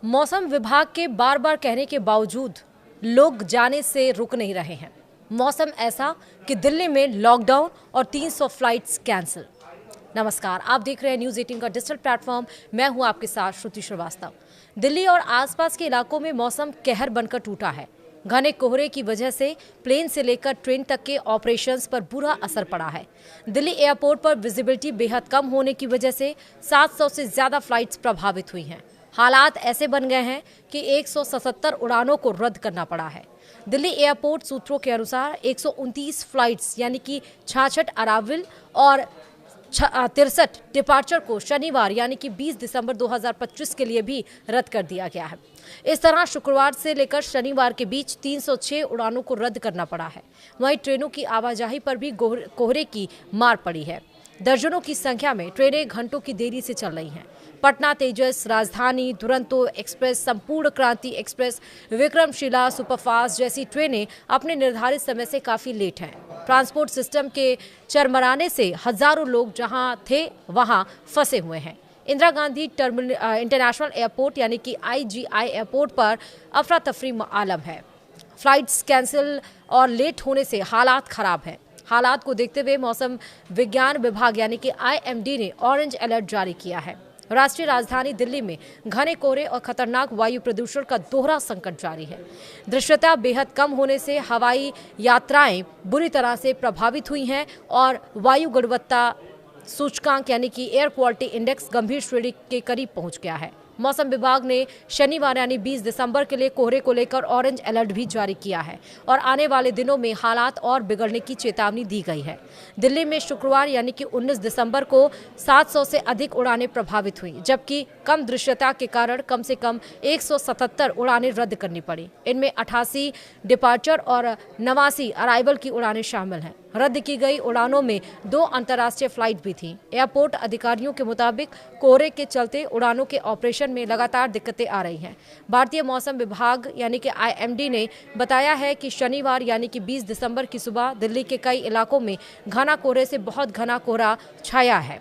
मौसम विभाग के बार बार कहने के बावजूद लोग जाने से रुक नहीं रहे हैं। मौसम ऐसा कि दिल्ली में लॉकडाउन और 300 फ्लाइट्स कैंसिल। नमस्कार, आप देख रहे हैं न्यूज़ 18 का डिजिटल प्लेटफॉर्म। मैं हूं आपके साथ श्रुति श्रीवास्तव। दिल्ली और आसपास के इलाकों में मौसम कहर बनकर टूटा है। घने कोहरे की वजह से प्लेन से लेकर ट्रेन तक के ऑपरेशंस पर बुरा असर पड़ा है। दिल्ली एयरपोर्ट पर विजिबिलिटी बेहद कम होने की वजह से 700 से ज्यादा फ्लाइट्स प्रभावित हुई हैं। हालात ऐसे बन गए हैं कि 177 उड़ानों को रद्द करना पड़ा है। दिल्ली एयरपोर्ट सूत्रों के अनुसार 129 फ्लाइट्स यानी कि 66 अराइवल और 63 डिपार्चर को शनिवार यानी कि 20 दिसंबर 2025 के लिए भी रद्द कर दिया गया है। इस तरह शुक्रवार से लेकर शनिवार के बीच 306 उड़ानों को रद्द करना पड़ा है। वहीं ट्रेनों की आवाजाही पर भी कोहरे की मार पड़ी है। दर्जनों की संख्या में ट्रेनें घंटों की देरी से चल रही हैं। पटना तेजस, राजधानी, दुरंतो एक्सप्रेस, संपूर्ण क्रांति एक्सप्रेस, विक्रमशिला सुपरफास्ट जैसी ट्रेनें अपने निर्धारित समय से काफी लेट हैं। ट्रांसपोर्ट सिस्टम के चरमराने से हजारों लोग जहां थे वहां फंसे हुए हैं। इंदिरा गांधी इंटरनेशनल एयरपोर्ट यानी कि IGI एयरपोर्ट पर अफरा तफरी आलम है। फ्लाइट्स कैंसिल और लेट होने से हालात खराब हैं। हालात को देखते हुए मौसम विज्ञान विभाग यानी कि IMD ने ऑरेंज अलर्ट जारी किया है। राष्ट्रीय राजधानी दिल्ली में घने कोहरे और खतरनाक वायु प्रदूषण का दोहरा संकट जारी है। दृश्यता बेहद कम होने से हवाई यात्राएं बुरी तरह से प्रभावित हुई हैं और वायु गुणवत्ता सूचकांक यानी कि एयर क्वालिटी इंडेक्स गंभीर श्रेणी के करीब पहुंच गया है। मौसम विभाग ने शनिवार यानी 20 दिसंबर के लिए कोहरे को लेकर ऑरेंज अलर्ट भी जारी किया है और आने वाले दिनों में हालात और बिगड़ने की चेतावनी दी गई है। दिल्ली में शुक्रवार यानी कि 19 दिसंबर को 700 से अधिक उड़ानें प्रभावित हुई, जबकि कम दृश्यता के कारण कम से कम 177 उड़ानें रद्द करनी पड़ी। इनमें 88 डिपार्चर और 89 अराइवल की उड़ानें शामिल हैं। रद्द की गई उड़ानों में 2 अंतर्राष्ट्रीय फ्लाइट भी थीं। एयरपोर्ट अधिकारियों के मुताबिक कोहरे के चलते उड़ानों के ऑपरेशन में लगातार दिक्कतें आ रही हैं। भारतीय मौसम विभाग यानी कि IMD ने बताया है कि शनिवार यानी कि 20 दिसंबर की सुबह दिल्ली के कई इलाकों में घना कोहरे से बहुत घना कोहरा छाया है।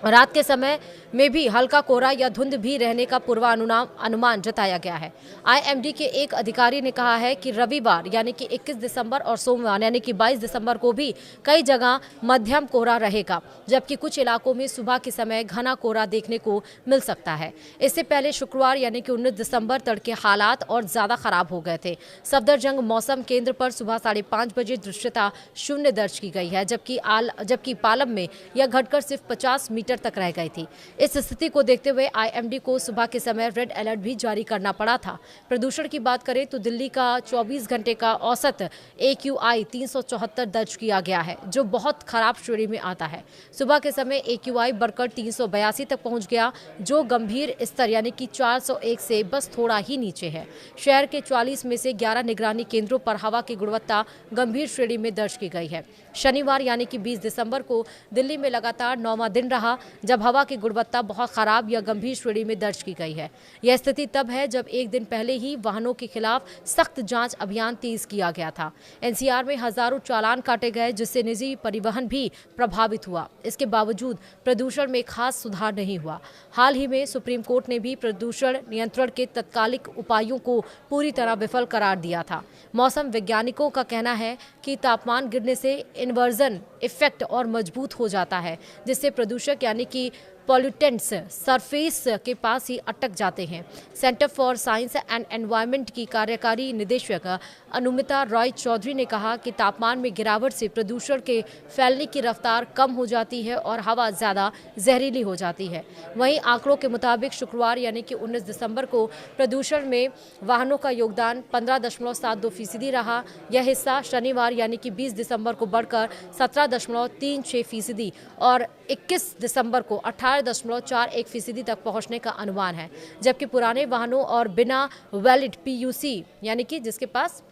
रात के समय में भी हल्का कोहरा या धुंध भी रहने का पूर्वानुमान जताया गया है। IMD के एक अधिकारी ने कहा है कि रविवार यानी कि 21 दिसंबर और सोमवार यानी कि 22 दिसंबर को भी कई जगह मध्यम कोहरा रहेगा, जबकि कुछ इलाकों में सुबह के समय घना कोहरा देखने को मिल सकता है। इससे पहले शुक्रवार यानी कि 19 दिसंबर तड़के हालात और ज्यादा खराब हो गए थे। सफदरजंग मौसम केंद्र पर सुबह 5:30 बजे दृश्यता 0 दर्ज की गई है, जबकि पालम में यह घटकर सिर्फ 50 मीटर तक रह गई थी। इस स्थिति को देखते हुए IMD को सुबह के समय रेड अलर्ट भी जारी करना पड़ा था। प्रदूषण की बात करें तो दिल्ली का 24 घंटे का औसत AQI 374 दर्ज किया गया है, जो बहुत खराब श्रेणी में आता है। सुबह के समय AQI बढ़कर 382 तक पहुंच गया, जो गंभीर स्तर यानी कि 401 से बस थोड़ा ही नीचे है। शहर के 44 में से 11 निगरानी केंद्रों पर हवा की गुणवत्ता गंभीर श्रेणी में दर्ज की गई है। शनिवार यानी कि 20 दिसंबर को दिल्ली में लगातार 9वां दिन रहा जब हवा की गुणवत्ता बहुत खराब या गंभीर श्रेणी में दर्ज की गई है। यह स्थिति तब है जब एक दिन पहले ही वाहनों के खिलाफ सख्त जांच अभियान तेज किया गया था। NCR में हजारों चालान काटे गए, जिससे निजी परिवहन भी प्रभावित हुआ। इसके बावजूद प्रदूषण में खास सुधार नहीं हुआ। हाल ही में सुप्रीम कोर्ट ने भी प्रदूषण नियंत्रण के तत्कालिक उपायों को पूरी तरह विफल करार दिया था। मौसम वैज्ञानिकों का कहना है कि तापमान गिरने से इन्वर्जन इफेक्ट और मजबूत हो जाता है, जिससे प्रदूषक यानी कि पॉल्यूटेंट्स सरफेस के पास ही अटक जाते हैं। Centre for science and environment की कार्यकारी निदेशक अनुमिता रॉय चौधरी ने कहा कि तापमान में गिरावट से प्रदूषण के फैलने की रफ्तार कम हो जाती है और हवा ज़्यादा जहरीली हो जाती है। वहीं आंकड़ों के मुताबिक शुक्रवार यानी कि 19 दिसंबर को प्रदूषण में वाहनों का योगदान 15.72% रहा। यह हिस्सा शनिवार यानी कि 20 दिसंबर को बढ़कर 17.36% और 21 दिसंबर को 18.41% तक पहुंचने का अनुमान है, जबकि पुराने वाहनों और बिना वैलिड PUC यानी कि जिसके पास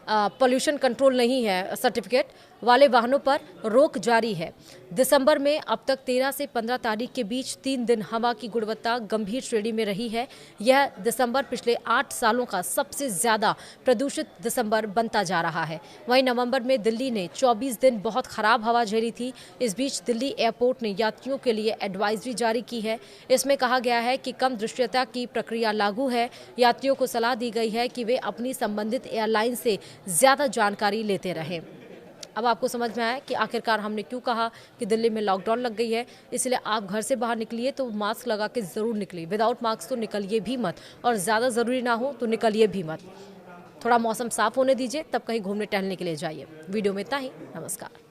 पोल्यूशन कंट्रोल नहीं है सर्टिफिकेट, वाले वाहनों पर रोक जारी है। दिसंबर में अब तक 13 से 15 तारीख के बीच 3 दिन हवा की गुणवत्ता गंभीर श्रेणी में रही है। यह दिसंबर पिछले 8 सालों का सबसे ज्यादा प्रदूषित दिसंबर बनता जा रहा है। वहीं नवंबर में दिल्ली ने 24 दिन बहुत खराब हवा झेली थी। इस बीच दिल्ली एयरपोर्ट ने यात्रियों के लिए एडवाइजरी जारी की है। इसमें कहा गया है कि कम दृश्यता की प्रक्रिया लागू है। यात्रियों को सलाह दी गई है कि वे अपनी संबंधित एयरलाइन से ज्यादा जानकारी लेते रहें। अब आपको समझ में आया कि आखिरकार हमने क्यों कहा कि दिल्ली में लॉकडाउन लग गई है। इसलिए आप घर से बाहर निकलिए तो मास्क लगा के ज़रूर निकलिए। विदाउट मास्क तो निकलिए भी मत, और ज़्यादा ज़रूरी ना हो तो निकलिए भी मत। थोड़ा मौसम साफ होने दीजिए, तब कहीं घूमने टहलने के लिए जाइए। वीडियो में इतना ही। नमस्कार।